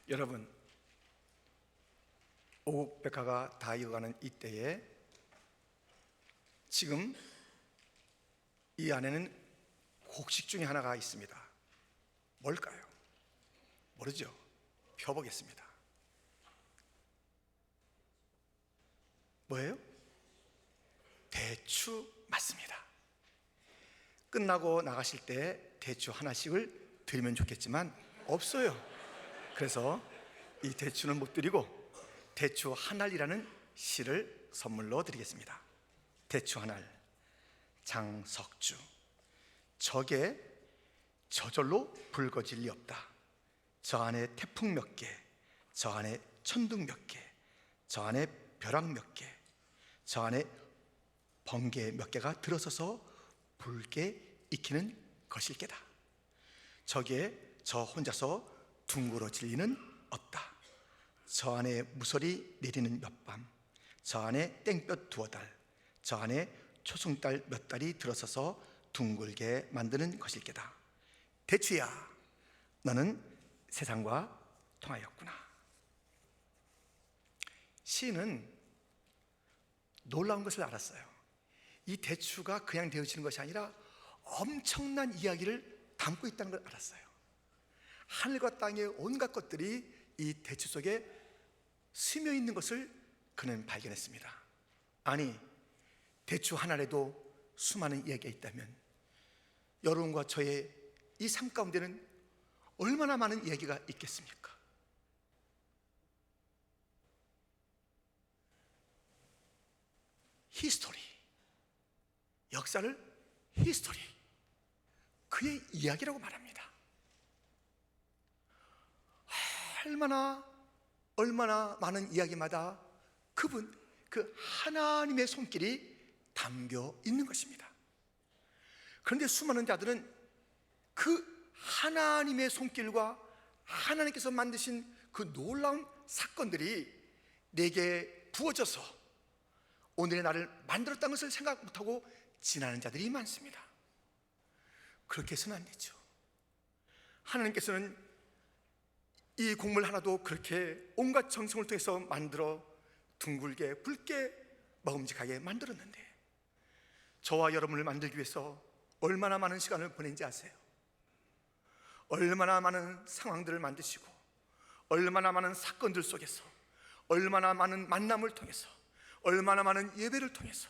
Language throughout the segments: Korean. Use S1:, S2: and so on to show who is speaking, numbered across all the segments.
S1: 여러분, 오곡백화가 다 익어가는 이때에 지금 이 안에는 곡식 중에 하나가 있습니다. 뭘까요? 모르죠? 펴보겠습니다. 뭐예요? 대추 맞습니다. 끝나고 나가실 때 대추 하나씩을 드리면 좋겠지만 없어요. 그래서 이 대추는 못 드리고 대추 한 알이라는 시를 선물로 드리겠습니다. 대추 한 알. 장석주. 적에 저절로 붉어질 리 없다. 저 안에 태풍 몇 개, 저 안에 천둥 몇 개, 저 안에 벼락 몇 개, 저 안에 번개 몇 개가 들어서서 붉게 익히는 것일게다. 저기에 저 혼자서 둥그러질 리는 없다. 저 안에 무설이 내리는 몇 밤, 저 안에 땡볕 두어 달, 저 안에 초승달 몇 달이 들어서서 둥글게 만드는 것일게다. 대추야, 너는 세상과 통하였구나. 시인은 놀라운 것을 알았어요. 이 대추가 그냥 되어지는 것이 아니라 엄청난 이야기를 담고 있다는 걸 알았어요. 하늘과 땅의 온갖 것들이 이 대추 속에 스며 있는 것을 그는 발견했습니다. 아니, 대추 하나라도 수많은 이야기가 있다면 여러분과 저의 이 삶 가운데는 얼마나 많은 이야기가 있겠습니까? 히스토리, 역사를 히스토리, 그의 이야기라고 말합니다. 얼마나 많은 이야기마다 그분, 그 하나님의 손길이 담겨 있는 것입니다. 그런데 수많은 자들은 그 하나님의 손길과 하나님께서 만드신 그 놀라운 사건들이 내게 부어져서 오늘의 나를 만들었다는 것을 생각 못하고 지나는 자들이 많습니다. 그렇게 해서는 안 되죠. 하나님께서는 이 곡물 하나도 그렇게 온갖 정성을 통해서 만들어 둥글게 붉게 먹음직하게 만들었는데 저와 여러분을 만들기 위해서 얼마나 많은 시간을 보낸지 아세요? 얼마나 많은 상황들을 만드시고 얼마나 많은 사건들 속에서 얼마나 많은 만남을 통해서 얼마나 많은 예배를 통해서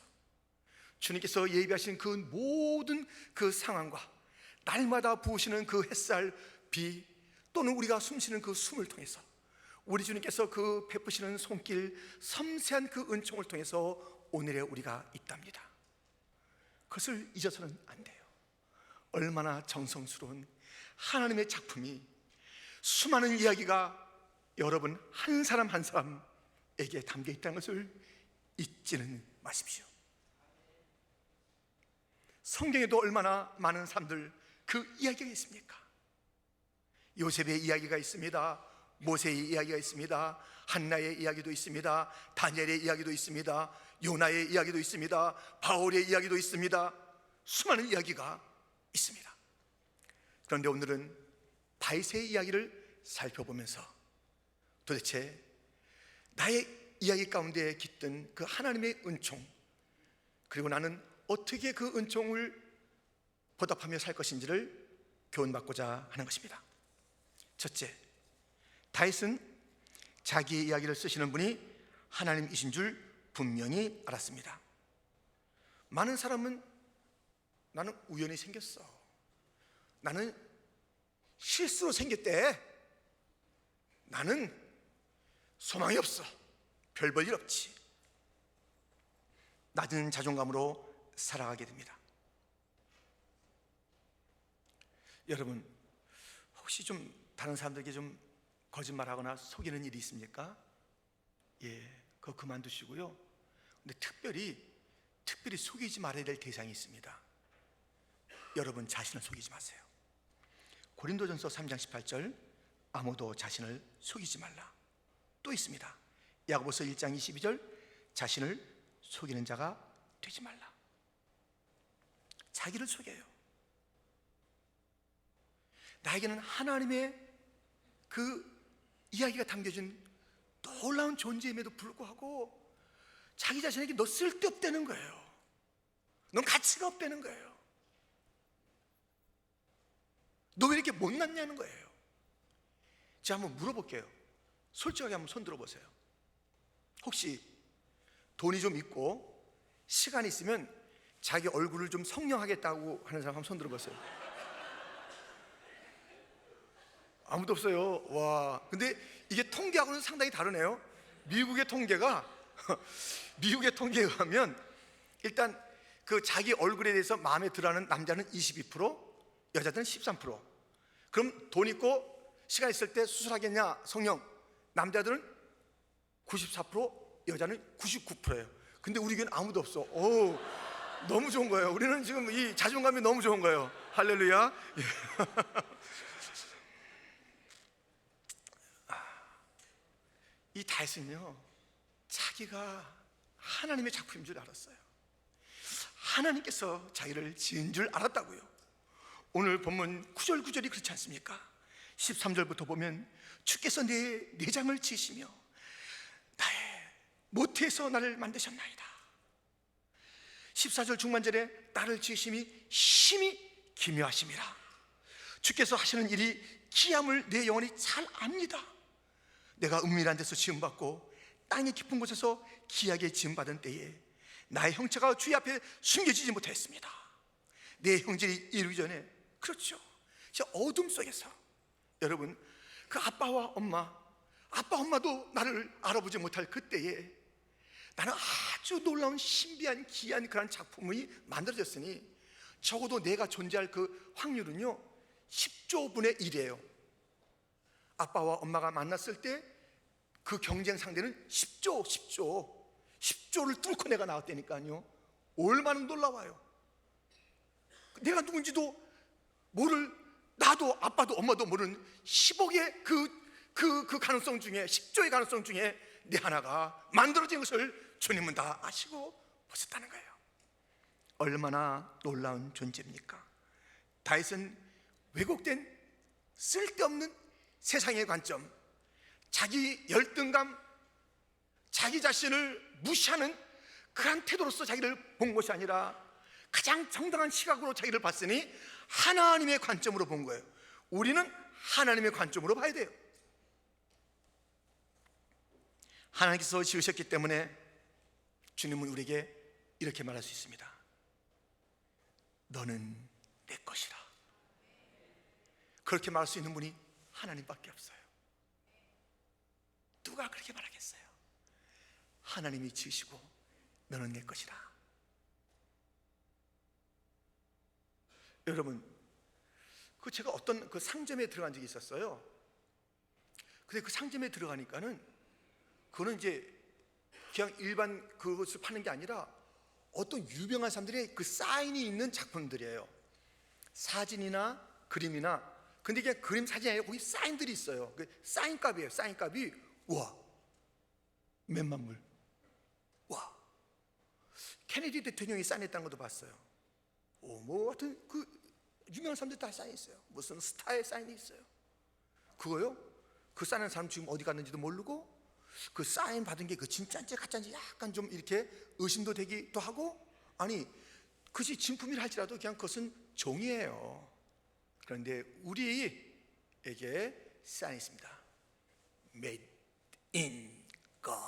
S1: 주님께서 예비하신 그 모든 그 상황과 날마다 부으시는 그 햇살, 비 또는 우리가 숨쉬는 그 숨을 통해서 우리 주님께서 그 베푸시는 손길, 섬세한 그 은총을 통해서 오늘의 우리가 있답니다. 그것을 잊어서는 안 돼요. 얼마나 정성스러운 하나님의 작품이 수많은 이야기가 여러분 한 사람 한 사람에게 담겨 있다는 것을 잊지는 마십시오. 성경에도 얼마나 많은 사람들 그 이야기가 있습니까? 요셉의 이야기가 있습니다. 모세의 이야기가 있습니다. 한나의 이야기도 있습니다. 다니엘의 이야기도 있습니다. 요나의 이야기도 있습니다. 바울의 이야기도 있습니다. 수많은 이야기가 있습니다. 그런데 오늘은 다윗의 이야기를 살펴보면서 도대체 나의 이야기 가운데 깃든 그 하나님의 은총, 그리고 나는 어떻게 그 은총을 보답하며 살 것인지를 교훈받고자 하는 것입니다. 첫째, 다윗은 자기의 이야기를 쓰시는 분이 하나님이신 줄 분명히 알았습니다. 많은 사람은 나는 우연히 생겼어, 나는 실수로 생겼대, 나는 소망이 없어, 별 볼 일 없지, 낮은 자존감으로 살아가게 됩니다. 여러분, 혹시 좀 다른 사람들에게 좀 거짓말하거나 속이는 일이 있습니까? 그거 그만두시고요. 근데 특별히 속이지 말아야 될 대상이 있습니다. 여러분 자신을 속이지 마세요. 고린도전서 3장 18절, 아무도 자신을 속이지 말라. 또 있습니다. 야고보서 1장 22절, 자신을 속이는 자가 되지 말라. 자기를 속여요. 나에게는 하나님의 그 이야기가 담겨진 놀라운 존재임에도 불구하고 자기 자신에게 너 쓸데없다는 거예요. 넌 가치가 없다는 거예요. 너 왜 이렇게 못났냐는 거예요. 제가 한번 물어볼게요. 솔직하게 한번 손 들어보세요. 혹시 돈이 좀 있고 시간이 있으면 자기 얼굴을 좀 성령하겠다고 하는 사람 한번 손 들어보세요. 아무도 없어요. 와, 근데 이게 통계하고는 상당히 다르네요. 미국의 통계가 미국의 통계에 의하면 일단 그 자기 얼굴에 대해서 마음에 들어하는 남자는 22%, 여자들은 13%. 그럼 돈 있고 시간 있을 때 수술하겠냐? 성령. 남자들은 94%, 여자는 99%예요. 근데 우리 교회는 아무도 없어. 오, 너무 좋은 거예요. 우리는 지금 이 자존감이 너무 좋은 거예요. 할렐루야. 이 다윗은요, 자기가 하나님의 작품인 줄 알았어요. 하나님께서 자기를 지은 줄 알았다고요. 오늘 본문 9절 9절이 그렇지 않습니까? 13절부터 보면 주께서 내 내장을 지으시며 나의 모태에서 나를 만드셨나이다. 14절 중반절에 나를 지으심이 심히 기묘하심이라. 주께서 하시는 일이 기함을 내 영혼이 잘 압니다. 내가 은밀한 데서 지음받고 땅의 깊은 곳에서 기하게 지음받은 때에 나의 형체가 주의 앞에 숨겨지지 못했습니다. 내 형질이 이루기 전에, 그렇죠, 저 어둠 속에서 여러분, 그 아빠 엄마도 나를 알아보지 못할 그때에 나는 아주 놀라운 신비한 귀한 그런 작품이 만들어졌으니 적어도 내가 존재할 그 확률은요 10조분의 1이에요. 아빠와 엄마가 만났을 때 그 경쟁 상대는 10조를 뚫고 내가 나왔다니까요. 얼마나 놀라워요. 내가 누군지도 모를, 나도 아빠도 엄마도 모르는 10억의 그 가능성 중에, 10조의 가능성 중에 내 하나가 만들어진 것을 주님은 다 아시고 보셨다는 거예요. 얼마나 놀라운 존재입니까? 다윗은 왜곡된 쓸데없는 세상의 관점, 자기 열등감, 자기 자신을 무시하는 그런 태도로서 자기를 본 것이 아니라 가장 정당한 시각으로 자기를 봤으니 하나님의 관점으로 본 거예요. 우리는 하나님의 관점으로 봐야 돼요. 하나님께서 지으셨기 때문에 주님은 우리에게 이렇게 말할 수 있습니다. 너는 내 것이라. 그렇게 말할 수 있는 분이 하나님밖에 없어요. 누가 그렇게 말하겠어요? 하나님이 지으시고 너는 내 것이라. 여러분, 그 제가 어떤 그 상점에 들어간 적이 있었어요. 근데 그 상점에 들어가니까는 그거는 이제 그냥 일반 그것을 파는 게 아니라 어떤 유명한 사람들의 그 사인이 있는 작품들이에요. 사진이나 그림이나. 근데 그냥 그림 사진이 아니라 거기 사인들이 있어요. 그 사인값이에요. 사인값이 와, 몇만 불. 와, 케네디 대통령이 사인했다는 것도 봤어요. 뭐 하여튼 그 유명한 사람들 다 사인했어요. 무슨 스타의 사인이 있어요. 그거요? 그 사인한 사람 지금 어디 갔는지도 모르고, 그 사인 받은 게 그 진짜인지 가짜인지 약간 좀 이렇게 의심도 되기도 하고, 아니 그것이 진품이라 할지라도 그냥 그것은 종이에요. 그런데 우리에게 사인이 있습니다. Made in God.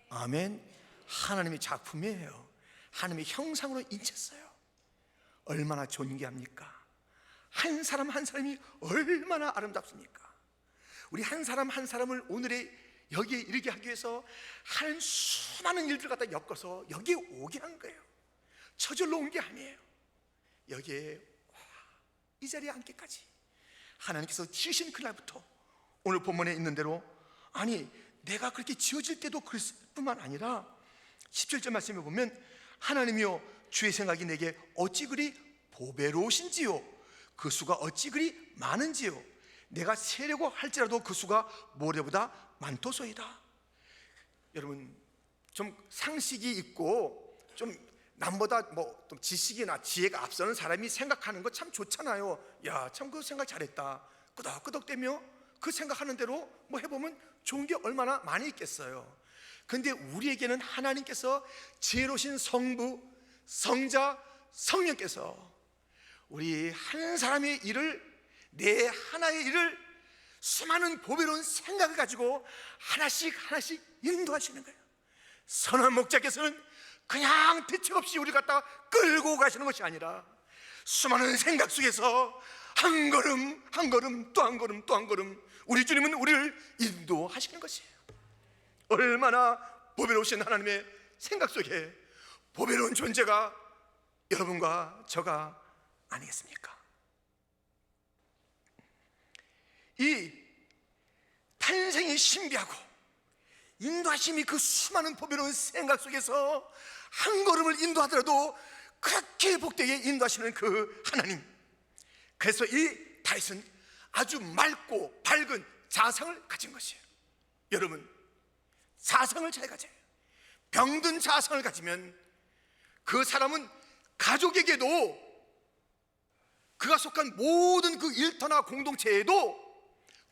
S1: 아멘. 하나님의 작품이에요. 하나님의 형상으로 인쳤어요. 얼마나 존귀합니까? 한 사람 한 사람이 얼마나 아름답습니까? 우리 한 사람 한 사람을 오늘의 여기에 이르게 하기 위해서 하는 수많은 일들 갖다 엮어서 여기에 오게 한 거예요. 저절로 온 게 아니에요. 여기에 이 자리에 앉기까지 하나님께서 지으신 그날부터 오늘 본문에 있는 대로, 아니 내가 그렇게 지어질 때도 그랬을 뿐만 아니라 17절 말씀에 보면 하나님이여 주의 생각이 내게 어찌 그리 보배로우신지요, 그 수가 어찌 그리 많은지요, 내가 세려고 할지라도 그 수가 모래보다 많도소이다. 여러분, 좀 상식이 있고 좀 남보다 뭐 좀 지식이나 지혜가 앞서는 사람이 생각하는 거 참 좋잖아요. 야, 참 그 생각 잘했다, 끄덕끄덕대며 그 생각하는 대로 뭐 해보면 좋은 게 얼마나 많이 있겠어요. 근데 우리에게는 하나님께서 지혜로우신 성부, 성자, 성령께서 우리 한 사람의 일을, 내 하나의 일을 수많은 보배로운 생각을 가지고 하나씩 하나씩 인도하시는 거예요. 선한 목자께서는 그냥 대책 없이 우리 갖다가 끌고 가시는 것이 아니라 수많은 생각 속에서 한 걸음 한 걸음 또 한 걸음 또 한 걸음 우리 주님은 우리를 인도하시는 것이에요. 얼마나 보배로우신 하나님의 생각 속에 보배로운 존재가 여러분과 저가 아니겠습니까? 이 탄생이 신비하고 인도하심이 그 수많은 보배로운 생각 속에서 한 걸음을 인도하더라도 그렇게 복되게 인도하시는 그 하나님. 그래서 이 다윗은 아주 맑고 밝은 자상을 가진 것이에요. 여러분, 자상을 잘 가져요. 병든 자상을 가지면 그 사람은 가족에게도, 그가 속한 모든 그 일터나 공동체에도,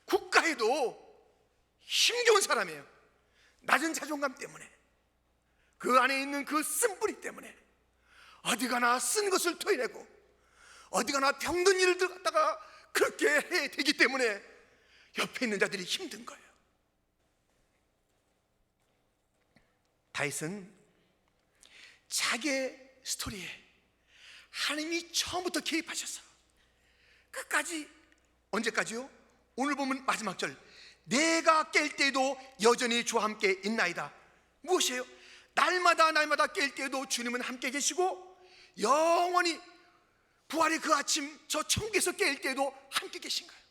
S1: 국가에도 힘겨운 사람이에요. 낮은 자존감 때문에, 그 안에 있는 그 쓴뿌리 때문에 어디 가나 쓴 것을 토해내고 어디 가나 병든 일을 갖다가 그렇게 해 되기 때문에 옆에 있는 자들이 힘든 거예요. 다윗은 자기의 스토리에 하나님이 처음부터 개입하셔서 끝까지, 언제까지요? 오늘 보면 마지막 절, 내가 깰 때에도 여전히 주와 함께 있나이다. 무엇이에요? 날마다 날마다 깰 때에도 주님은 함께 계시고 영원히 부활의 그 아침 저 천국에서 깰 때에도 함께 계신 거예요.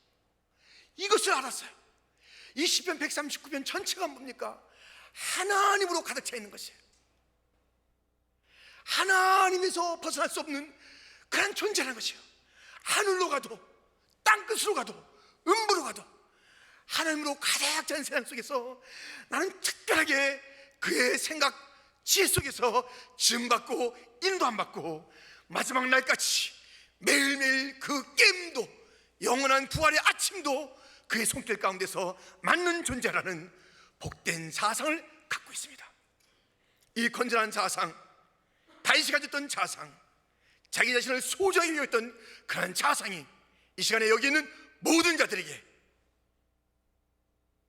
S1: 이것을 알았어요. 이 시편 139편 전체가 뭡니까? 하나님으로 가득 차 있는 것이에요. 하나님에서 벗어날 수 없는 그런 존재라는 것이에요. 하늘로 가도 땅끝으로 가도 음부로 가도 하나님으로 가득 찬 세상 속에서 나는 특별하게 그의 생각, 지혜 속에서 지음받고 인도함받고 마지막 날까지 매일매일 그 깨임도, 영원한 부활의 아침도 그의 손길 가운데서 맞는 존재라는 복된 자상을 갖고 있습니다. 이 건전한 자상, 다윗이 가졌던 자상, 자기 자신을 소중히 여겼던 그런 자상이 이 시간에 여기 있는 모든 자들에게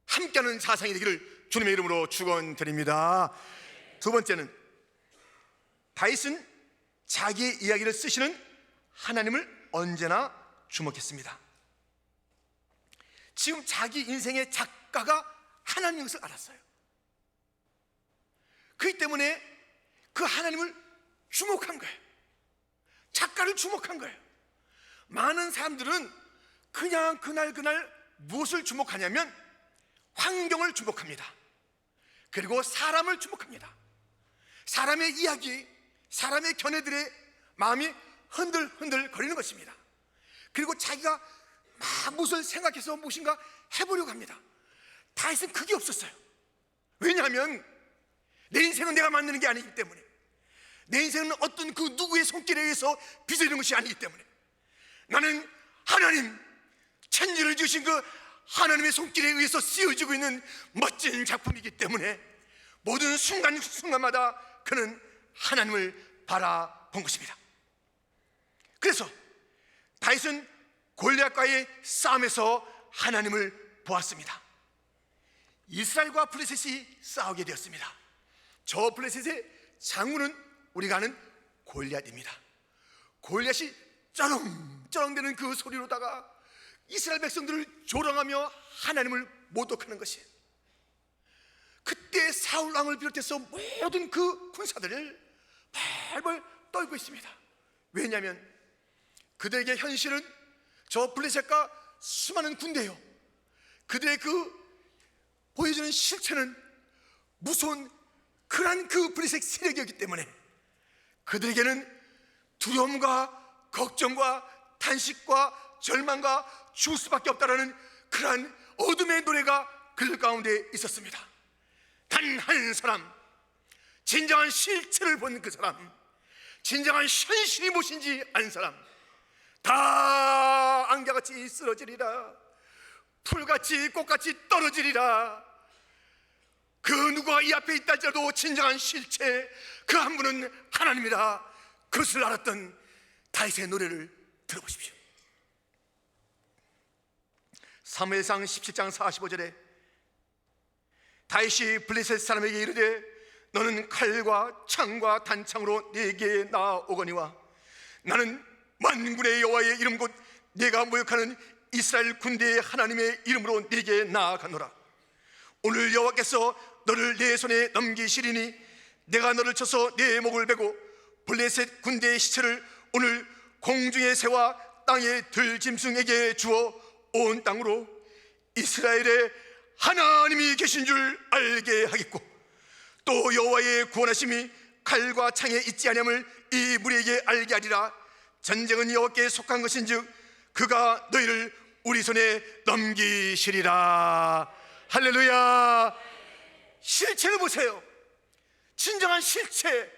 S1: 함께하는 자상이 되기를 주님의 이름으로 축원드립니다. 두 번째는, 다윗은 자기의 이야기를 쓰시는 하나님을 언제나 주목했습니다. 지금 자기 인생의 작가가 하나님인 것을 알았어요. 그렇기 때문에 그 하나님을 주목한 거예요. 작가를 주목한 거예요. 많은 사람들은 그냥 그날 무엇을 주목하냐면 환경을 주목합니다. 그리고 사람을 주목합니다. 사람의 이야기, 사람의 견해들의 마음이 흔들흔들 거리는 것입니다. 그리고 자기가 막 무엇을 생각해서 무엇인가 해보려고 합니다. 다윗은 그게 없었어요. 왜냐하면 내 인생은 내가 만드는 게 아니기 때문에, 내 인생은 어떤 그 누구의 손길에 의해서 빚어지는 것이 아니기 때문에, 나는 하나님, 천지를 주신 그 하나님의 손길에 의해서 쓰여지고 있는 멋진 작품이기 때문에 모든 순간순간마다 그는 하나님을 바라본 것입니다. 그래서 다윗은 골리앗과의 싸움에서 하나님을 보았습니다. 이스라엘과 블레셋이 싸우게 되었습니다. 저 블레셋의 장군은 우리가 아는 골리앗입니다. 골리앗이 쩌렁쩌렁대는 그 소리로다가 이스라엘 백성들을 조롱하며 하나님을 모독하는 것이에요. 그때 사울 왕을 비롯해서 모든 그 군사들을 벌벌 떨고 있습니다. 왜냐하면 그들에게 현실은 저 블레셋과 수많은 군대요, 그들의 그 보여주는 실체는 무서운 그런 그 블레셋 세력이었기 때문에 그들에게는 두려움과 걱정과 탄식과 절망과 죽을 수밖에 없다라는 그러한 어둠의 노래가 그들 가운데 있었습니다. 단 한 사람, 진정한 실체를 본 그 사람, 진정한 현실이 무엇인지 아는 사람, 다 안개같이 쓰러지리라. 풀같이 꽃같이 떨어지리라. 그 누가 이 앞에 있다 할지라도 진정한 실체 그 한 분은 하나님이다. 그것을 알았던 다윗의 노래를 들어보십시오. 사무엘상 17장 45절에 다윗이 블레셋 사람에게 이르되 너는 칼과 창과 단창으로 내게 나오거니와 나는 만군의 여호와의 이름 곧 내가 모욕하는 이스라엘 군대의 하나님의 이름으로 내게 나아가노라. 오늘 여호와께서 너를 내 손에 넘기시리니 내가 너를 쳐서 내 목을 베고 블레셋 군대의 시체를 오늘 공중의 새와 땅의 들짐승에게 주어 온 땅으로 이스라엘의 하나님이 계신 줄 알게 하겠고 또 여호와의 구원하심이 칼과 창에 있지 아니함을 이 무리에게 알게 하리라. 전쟁은 여호와께 속한 것인즉 그가 너희를 우리 손에 넘기시리라. 할렐루야. 실체를 보세요. 진정한 실체,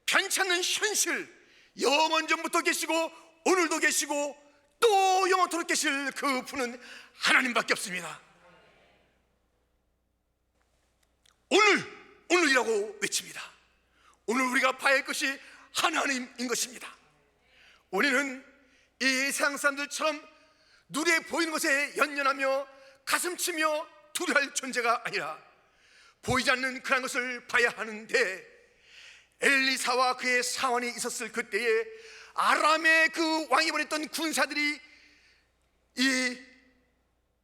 S1: 변치 않는 현실. 영원 전부터 계시고 오늘도 계시고 또 영원토록 계실 그 분은 하나님밖에 없습니다. 오늘이라고 외칩니다. 오늘 우리가 봐야 할 것이 하나님인 것입니다. 우리는 이 세상 사람들처럼 눈에 보이는 것에 연연하며 가슴치며 두려워할 존재가 아니라 보이지 않는 그런 것을 봐야 하는데, 엘리사와 그의 사원이 있었을 그때에 아람의 그 왕이 보냈던 군사들이 이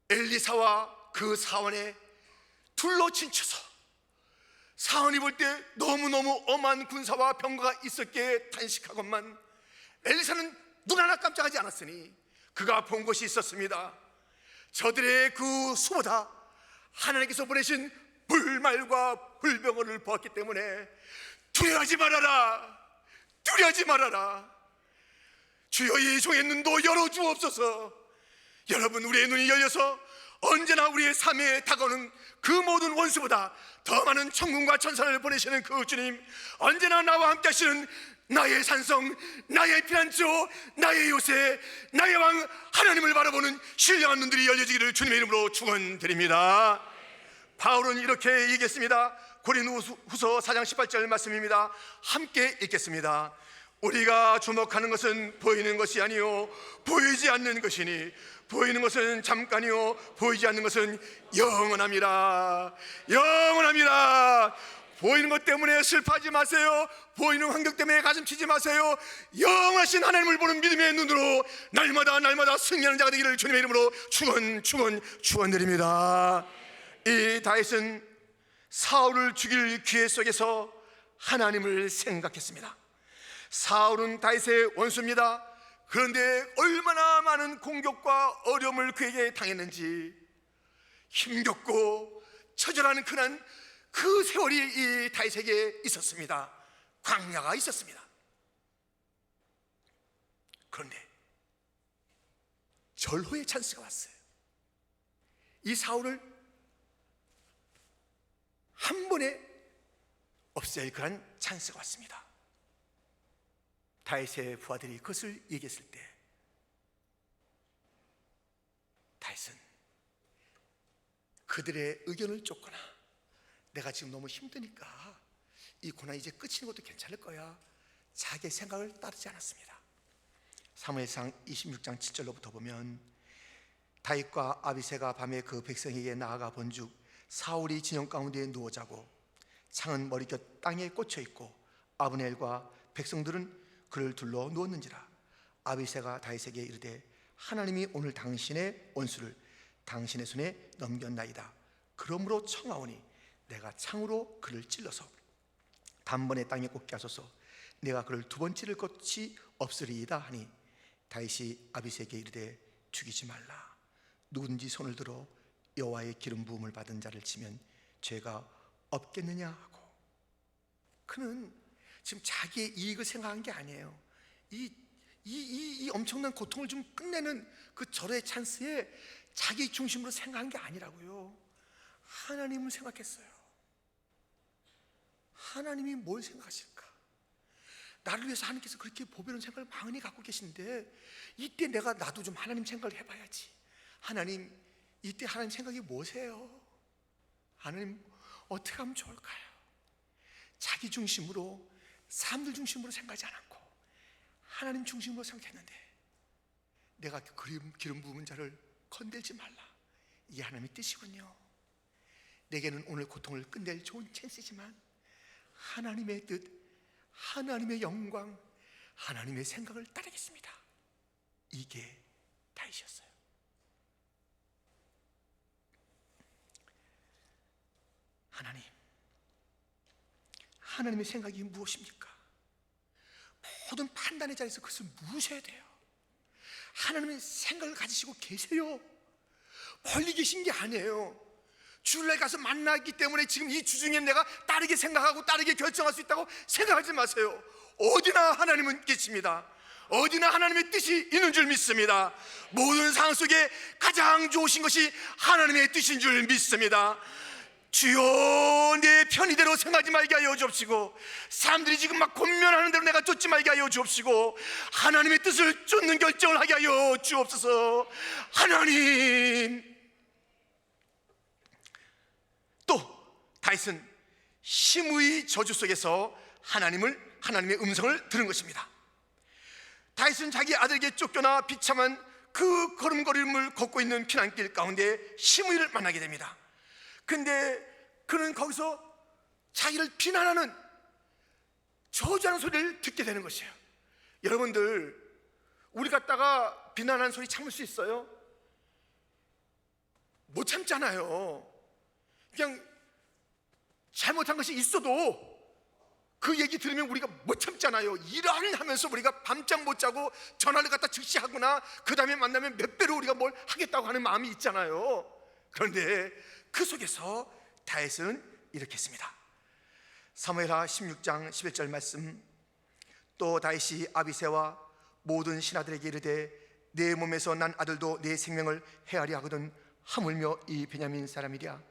S1: 엘리사와 그 사원에 둘러 친쳐서 사원이 볼 때 너무너무 엄한 군사와 병거가 있었기에 탄식하건만 엘리사는 눈 하나 깜짝하지 않았으니 그가 본 것이 있었습니다. 저들의 그 수보다 하나님께서 보내신 불말과 불병거를 보았기 때문에 두려워하지 말아라, 두려워하지 말아라. 주여 이 종의 눈도 열어주옵소서. 여러분, 우리의 눈이 열려서 언제나 우리의 삶에 다가오는 그 모든 원수보다 더 많은 천군과 천사를 보내시는 그 주님, 언제나 나와 함께 하시는 나의 산성, 나의 피난처, 나의 요새, 나의 왕 하나님을 바라보는 신령한 눈들이 열려지기를 주님의 이름으로 축원드립니다. 바울은 이렇게 얘기했습니다. 고린도후서 4장 18절 말씀입니다. 함께 읽겠습니다. 우리가 주목하는 것은 보이는 것이 아니요 보이지 않는 것이니 보이는 것은 잠깐이요 보이지 않는 것은 영원합니다. 영원합니다. 보이는 것 때문에 슬퍼하지 마세요. 보이는 환경 때문에 가슴 치지 마세요. 영원하신 하나님을 보는 믿음의 눈으로 날마다 승리하는 자가 되기를 주님의 이름으로 축원드립니다. 이 다윗은 사울을 죽일 기회 속에서 하나님을 생각했습니다. 사울은 다윗의 원수입니다. 그런데 얼마나 많은 공격과 어려움을 그에게 당했는지, 힘겹고 처절한 그 세월이 이 다윗에게 있었습니다. 광야가 있었습니다. 그런데 절호의 찬스가 왔어요. 이 사울을 한 번에 없앨 그런 찬스가 왔습니다. 다윗의 부하들이 그것을 얘기했을 때 다윗은 그들의 의견을 쫓거나 내가 지금 너무 힘드니까 이 고난이 이제 끝이는 것도 괜찮을 거야, 자기의 생각을 따르지 않았습니다. 사무엘상 26장 7절로부터 보면 다윗과 아비새가 밤에 그 백성에게 나아가 본즉 사울이 진영 가운데 누워 자고 창은 머리곁 땅에 꽂혀 있고 아브넬과 백성들은 그를 둘러 누웠는지라. 아비새가 다윗에게 이르되 하나님이 오늘 당신의 원수를 당신의 손에 넘겼나이다. 그러므로 청하오니 내가 창으로 그를 찔러서 단번에 땅에 꽂게 하소서. 내가 그를 두 번 찌를 것이 없으리이다 하니 다윗이 아비새에게 이르되 죽이지 말라. 누군지 손을 들어 여호와의 기름 부음을 받은 자를 치면 죄가 없겠느냐 하고. 그는 지금 자기의 이익을 생각한 게 아니에요. 이 엄청난 고통을 좀 끝내는 그 절호의 찬스에 자기 중심으로 생각한 게 아니라고요. 하나님을 생각했어요. 하나님이 뭘 생각하실까? 나를 위해서 하나님께서 그렇게 보배로운 생각을 많이 갖고 계신데 이때 나도 좀 하나님 생각을 해봐야지. 하나님, 이때 하나님 생각이 뭐세요? 하나님 어떻게 하면 좋을까요? 자기 중심으로, 사람들 중심으로 생각하지 않았고 하나님 중심으로 생각했는데, 내가 기름 부은 자를 건들지 말라, 이게 하나님의 뜻이군요. 내게는 오늘 고통을 끝낼 좋은 찬스지만 하나님의 뜻, 하나님의 영광, 하나님의 생각을 따르겠습니다, 이게 다윗이었어요. 하나님의 생각이 무엇입니까? 모든 판단의 자리에서 그것을 물으셔야 돼요. 하나님의 생각을 가지시고 계세요. 멀리 계신 게 아니에요. 주일날 가서 만나기 때문에 지금 이 주중에 내가 다르게 생각하고 다르게 결정할 수 있다고 생각하지 마세요. 어디나 하나님은 계십니다. 어디나 하나님의 뜻이 있는 줄 믿습니다. 모든 상황 속에 가장 좋으신 것이 하나님의 뜻인 줄 믿습니다. 주여, 내 편의대로 생각하지 말게 하여 주옵시고, 사람들이 지금 막 권면하는 대로 내가 쫓지 말게 하여 주옵시고, 하나님의 뜻을 쫓는 결정을 하게 하여 주옵소서. 하나님. 또 다윗은 심의 저주 속에서 하나님의 음성을 들은 것입니다. 다윗은 자기 아들에게 쫓겨나 비참한 그 걸음걸이를 걷고 있는 피난길 가운데 심의를 만나게 됩니다. 근데 그는 거기서 자기를 비난하는, 저주하는 소리를 듣게 되는 것이에요. 여러분들, 우리 갖다가 비난하는 소리 참을 수 있어요? 못 참잖아요. 그냥 잘못한 것이 있어도 그 얘기 들으면 우리가 못 참잖아요. 일을 하면서 우리가 밤잠 못 자고 전화를 갖다 즉시 하거나 그 다음에 만나면 몇 배로 우리가 뭘 하겠다고 하는 마음이 있잖아요. 그런데 그 속에서 다윗은 이렇게 했습니다. 사무엘하 16장 11절 말씀. 또 다윗이 아비새와 모든 신하들에게 이르되, 내 몸에서 난 아들도 내 생명을 헤아리 하거든 하물며 이 베냐민 사람이랴.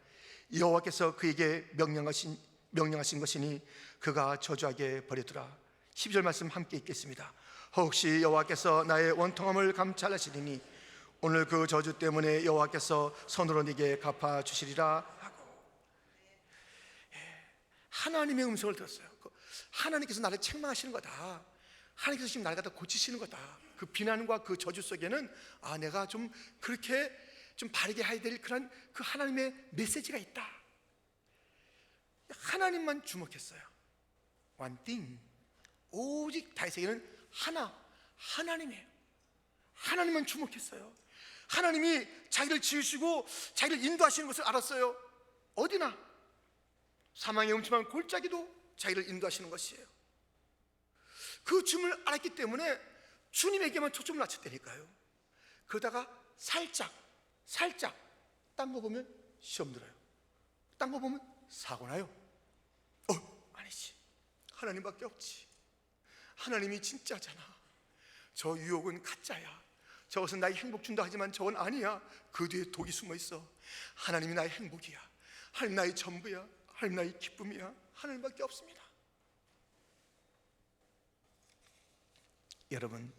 S1: 여호와께서 그에게 명령하신 것이니 그가 저주하게 버렸더라. 12절 말씀 함께 읽겠습니다. 혹시 여호와께서 나의 원통함을 감찰하시리니 오늘 그 저주 때문에 여호와께서 손으로 네게 갚아주시리라 하고, 하나님의 음성을 들었어요. 하나님께서 나를 책망하시는 거다. 하나님께서 지금 나를 갖다 고치시는 거다. 그 비난과 그 저주 속에는 내가 좀 그렇게 좀 바르게 해야 될 그런 그 하나님의 메시지가 있다. 하나님만 주목했어요. One thing. 오직 다윗에게는 하나님이에요. 하나님만 주목했어요. 하나님이 자기를 지으시고 자기를 인도하시는 것을 알았어요. 어디나 사망의 음침한 골짜기도 자기를 인도하시는 것이에요. 그 줌을 알았기 때문에 주님에게만 초점을 맞췄다니까요. 그러다가 살짝 딴 거 보면 시험 들어요. 딴 거 보면 사고 나요. 아니지, 하나님밖에 없지. 하나님이 진짜잖아. 저 유혹은 가짜야. 저것은 나의 행복 준다 하지만 저건 아니야. 그 뒤에 독이 숨어 있어. 하나님이 나의 행복이야. 하나님 나의 전부야. 하나님 나의 기쁨이야. 하나님밖에 없습니다. 여러분,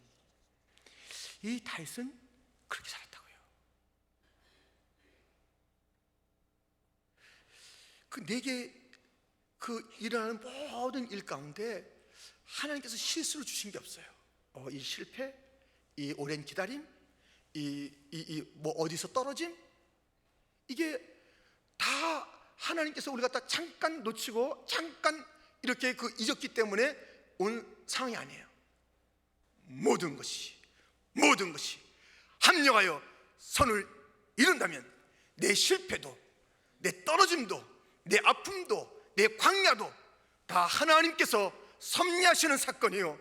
S1: 이 다윗은 그렇게 살았다고요. 내게 일어나는 모든 일 가운데 하나님께서 실수를 주신 게 없어요. 이 실패, 이 오랜 기다림, 뭐 어디서 떨어짐, 이게 다 하나님께서 우리가 다 잠깐 놓치고 잠깐 이렇게 잊었기 때문에 온 상황이 아니에요. 모든 것이 합력하여 선을 이룬다면 내 실패도, 내 떨어짐도, 내 아픔도, 내 광야도 다 하나님께서 섭리하시는 사건이요,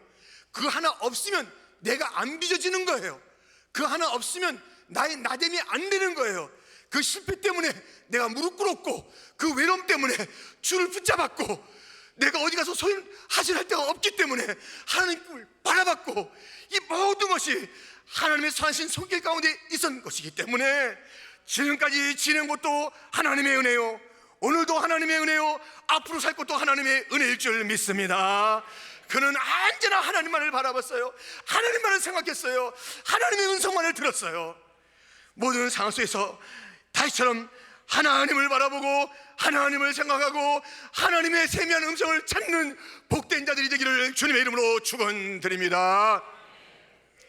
S1: 그 하나 없으면 내가 안 빚어지는 거예요. 그 하나 없으면 나의 나됨이 안 되는 거예요. 그 실패 때문에 내가 무릎 꿇었고, 그 외로움 때문에 주를 붙잡았고, 내가 어디 가서 하신할 데가 없기 때문에 하나님을 바라봤고, 이 모든 것이 하나님의 선하신 손길 가운데 있었던 것이기 때문에 지금까지 지낸 것도 하나님의 은혜요, 오늘도 하나님의 은혜요, 앞으로 살 것도 하나님의 은혜일 줄 믿습니다. 그는 언제나 하나님만을 바라봤어요. 하나님만을 생각했어요. 하나님의 음성만을 들었어요. 모든 상황 속에서 다시처럼 하나님을 바라보고 하나님을 생각하고 하나님의 세미한 음성을 찾는 복된 자들이 되기를 주님의 이름으로 축원드립니다.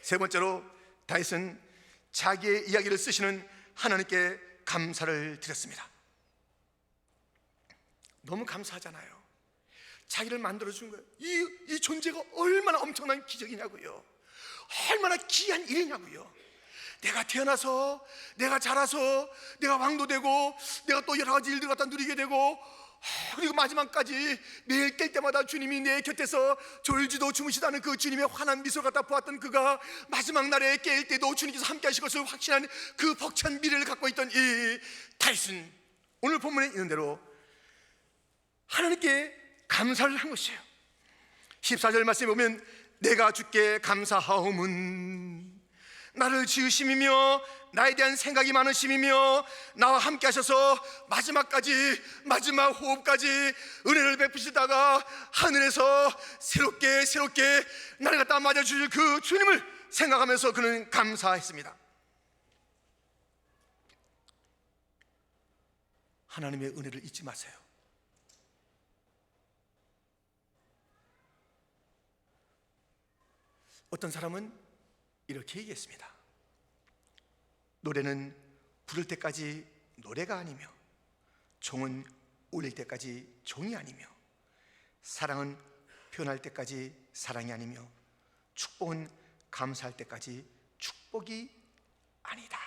S1: 세 번째로 다윗은 자기의 이야기를 쓰시는 하나님께 감사를 드렸습니다. 너무 감사하잖아요. 자기를 만들어준 거예요. 이 존재가 얼마나 엄청난 기적이냐고요. 얼마나 귀한 일이냐고요. 내가 태어나서, 내가 자라서, 내가 왕도 되고, 내가 또 여러 가지 일들 갖다 누리게 되고, 그리고 마지막까지 매일 깰 때마다 주님이 내 곁에서 졸지도 주무시다는 그 주님의 환한 미소를 갖다 보았던 그가 마지막 날에 깰 때도 주님께서 함께 하실 것을 확신한 그 벅찬 미래를 갖고 있던 이 다윗은 오늘 본문에 있는 대로 하나님께 감사를 한 것이에요. 14절 말씀에 보면 내가 주께 감사하오문, 나를 지으심이며 나에 대한 생각이 많으심이며 나와 함께 하셔서 마지막까지, 마지막 호흡까지 은혜를 베푸시다가 하늘에서 새롭게 나를 갖다 맞아주실 그 주님을 생각하면서 그는 감사했습니다. 하나님의 은혜를 잊지 마세요. 어떤 사람은 이렇게 얘기했습니다. 노래는 부를 때까지 노래가 아니며 종은 울릴 때까지 종이 아니며 사랑은 표현할 때까지 사랑이 아니며 축복은 감사할 때까지 축복이 아니다.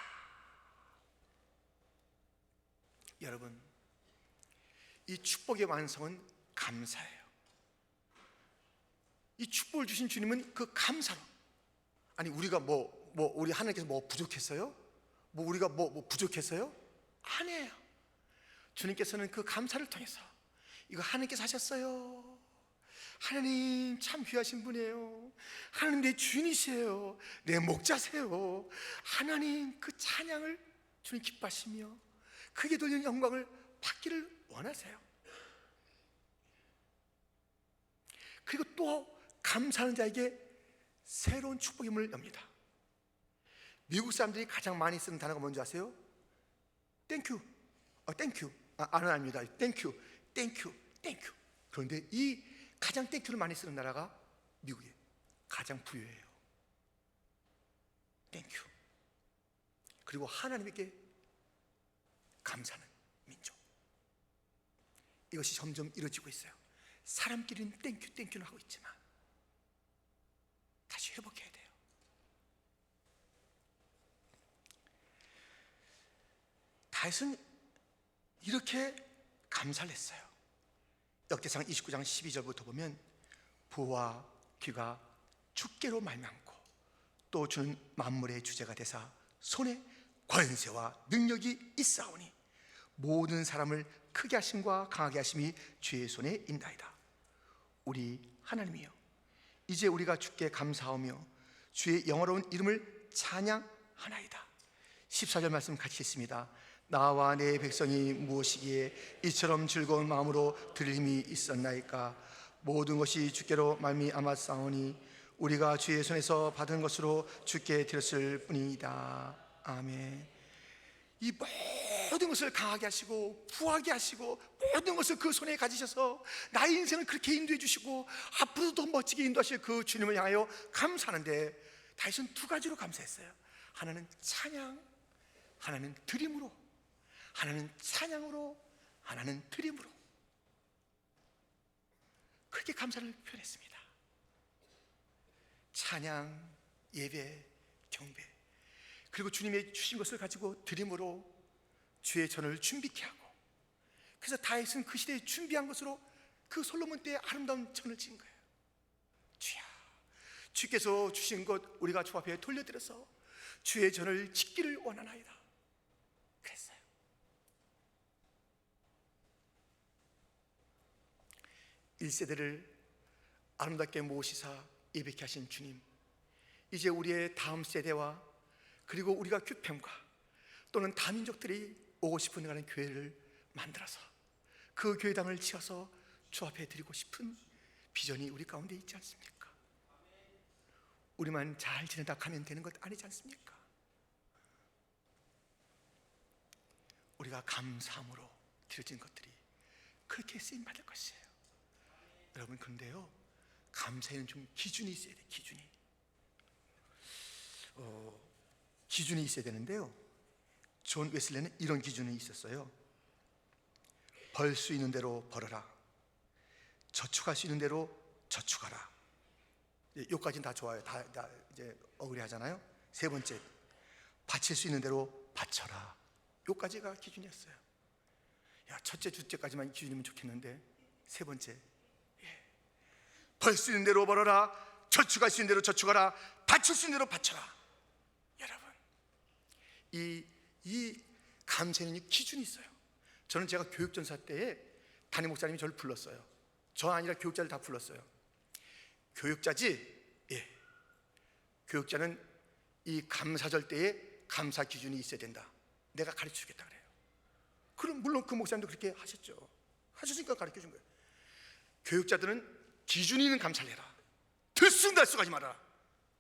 S1: 여러분, 이 축복의 완성은 감사예요. 이 축복을 주신 주님은 그 감사로, 아니 우리가 우리 하나님께서 뭐 부족했어요? 우리가 부족했어요? 아니에요. 주님께서는 그 감사를 통해서 이거 하나님께서 하셨어요. 하나님 참 귀하신 분이에요. 하나님 내 주인이세요. 내 목자세요. 하나님 그 찬양을 주님 기뻐하시며 크게 돌리는 영광을 받기를 원하세요. 그리고 또 감사하는 자에게 새로운 축복의 문을 엽니다. 미국 사람들이 가장 많이 쓰는 단어가 뭔지 아세요? 땡큐. 땡큐. 아닙니다. 땡큐. 그런데 이 가장 땡큐를 많이 쓰는 나라가 미국이에요. 가장 부유해요. 땡큐. 그리고 하나님에게 감사하는 민족. 이것이 점점 이루어지고 있어요. 사람끼리는 땡큐는 하고 있지만 다시 회복해야 돼요. 다윗은 이렇게 감사를 했어요. 역대상 29장 12절부터 보면 부와 귀가 주께로 말미암고 또 주는 만물의 주제가 되사 손에 권세와 능력이 있사오니 모든 사람을 크게 하심과 강하게 하심이 주의 손에 있나이다. 우리 하나님이여, 이제 우리가 주께 감사하며 주의 영화로운 이름을 찬양하나이다. 14절 말씀 같이 읽습니다. 나와 내 백성이 무엇이기에 이처럼 즐거운 마음으로 들을 힘이 있었나이까. 모든 것이 주께로 말미암았사오니 우리가 주의 손에서 받은 것으로 주께 드렸을 뿐이다. 아멘. 이 모든 것을 강하게 하시고 부하게 하시고 모든 것을 그 손에 가지셔서 나의 인생을 그렇게 인도해 주시고 앞으로도 더 멋지게 인도하실 그 주님을 향하여 감사하는데 다윗은 두 가지로 감사했어요. 하나는 찬양, 하나는 드림으로. 하나는 찬양으로, 하나는 드림으로. 그렇게 감사를 표현했습니다. 찬양, 예배, 경배, 그리고 주님의 주신 것을 가지고 드림으로 주의 전을 준비케 하고, 그래서 다윗은 그 시대에 준비한 것으로 그 솔로몬 때의 아름다운 전을 지은 거예요. 주야, 주께서 주신 것 우리가 주 앞에 돌려드려서 주의 전을 짓기를 원하나이다. 그랬어요. 일 세대를 아름답게 모시사 예배케 하신 주님, 이제 우리의 다음 세대와 그리고 우리가 규평과 또는 다민족들이 오고 싶은 하는 교회를 만들어서 그 교회당을 지어서 주 앞에 드리고 싶은 비전이 우리 가운데 있지 않습니까? 우리만 잘 지내다 가면 되는 것 아니지 않습니까? 우리가 감사함으로 드려진 것들이 그렇게 쓰임 받을 것이에요. 여러분, 그런데요, 감사에는 좀 기준이 있어야 돼요. 기준이 있어야 되는데요, 존 웨슬리는 이런 기준이 있었어요. 벌 수 있는 대로 벌어라, 저축할 수 있는 대로 저축하라. 여기까지는 다 좋아요. 다 이제 어그리하잖아요. 세 번째, 바칠 수 있는 대로 바쳐라. 여기까지가 기준이었어요. 야, 첫째, 둘째까지만 기준이면 좋겠는데, 세 번째, 벌 수 있는 대로 벌어라, 저축할 수 있는 대로 저축하라, 바칠 수 있는 대로 바쳐라. 여러분, 이 감사에는 기준이 있어요. 저는 제가 교육전사 때에 담임 목사님이 저를 불렀어요. 저 아니라 교육자를 다 불렀어요. 교육자지? 예. 교육자는 이 감사절 때에 감사 기준이 있어야 된다. 내가 가르쳐 주겠다 그래요. 그럼 물론 그 목사님도 그렇게 하셨죠. 하셨으니까 가르쳐 준 거예요. 교육자들은 기준이 있는 감사를 해라. 들쑥날쑥하지 마라.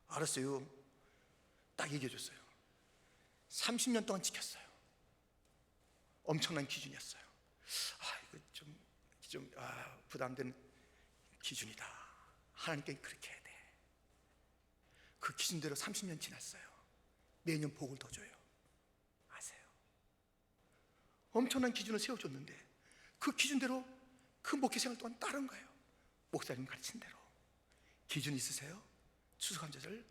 S1: 알았어요. 딱 얘기해 줬어요. 30년 동안 지켰어요. 엄청난 기준이었어요. 이거 좀 부담된 기준이다. 하나님께 그렇게 해야 돼. 그 기준대로 30년 지났어요. 매년 복을 더 줘요. 아세요? 엄청난 기준을 세워줬는데 그 기준대로 그 목회 생활 동안 따른 거예요. 목사님 가르친 대로. 기준 있으세요? 추수감사절,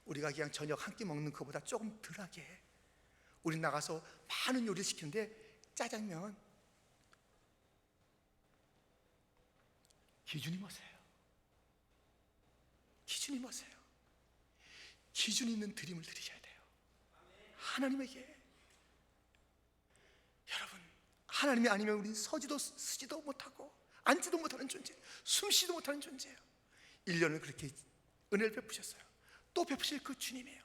S1: 우리가 그냥 저녁 한 끼 먹는 것보다 조금 덜하게 우리 나가서 많은 요리를 시키는데 짜장면, 기준이 뭐세요? 기준이 뭐세요? 기준 있는 드림을 드리셔야 돼요. 하나님에게. 여러분, 하나님이 아니면 우리는 서지도 쓰지도 못하고 앉지도 못하는 존재, 숨쉬지도 못하는 존재예요. 1년을 그렇게 은혜를 베푸셨어요. 또 베푸실 그 주님이에요.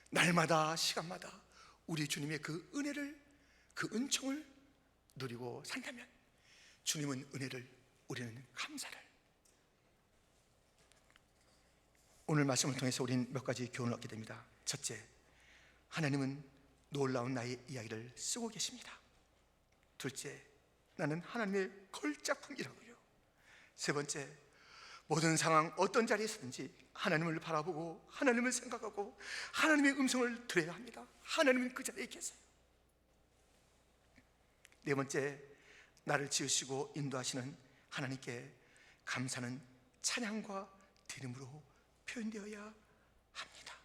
S1: 날마다 시간마다 우리 주님의 그 은혜를, 그 은총을 누리고 산다면 주님은 은혜를, 우리는 감사를. 오늘 말씀을 통해서 우리는 몇 가지 교훈을 얻게 됩니다. 첫째, 하나님은 놀라운 나의 이야기를 쓰고 계십니다. 둘째, 나는 하나님의 걸작품이라고요. 세 번째, 모든 상황, 어떤 자리에 있든지 하나님을 바라보고 하나님을 생각하고 하나님의 음성을 들어야 합니다. 하나님은 그 자리에 계세요. 네 번째, 나를 지으시고 인도하시는 하나님께 감사는 찬양과 드림으로 표현되어야 합니다.